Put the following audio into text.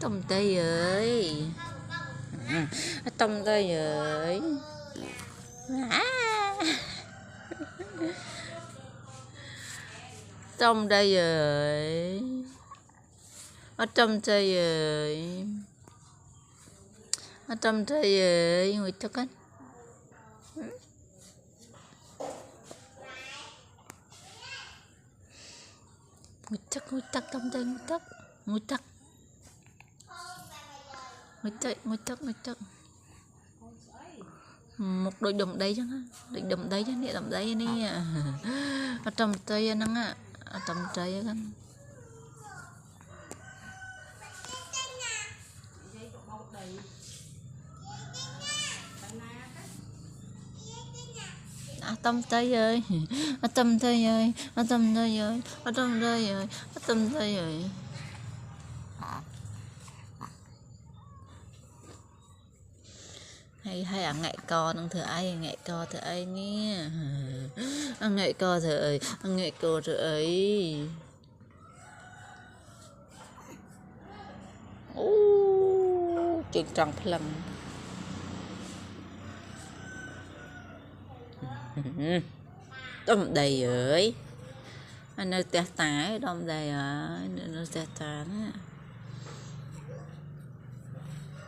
Tông tây ơi. Tông tây ơi. Tông đây ơi. Tông tây ơi. Tông tây ơi. Ngồi cho con. Ngồi tắc tông tây ngồi tắc. Ngồi tắc. Ngồi tắc. Một đôi đầm đây chứ định đầm đây chứ nè đầm đây nè ở trong tây nắng á ở trong tây kan tâm tây ơi tâm tây ơi tâm tây ơi tâm tây ơi tâm tây ơi hay ăn ngại co nâng thưa ai ngại co thưa ai nè ăn ngại co thưa ơi ăn ngại co thưa ấy chuyện tròn lần đông đầy ơi anh ơi tè tái đông đầy ở nó tè tái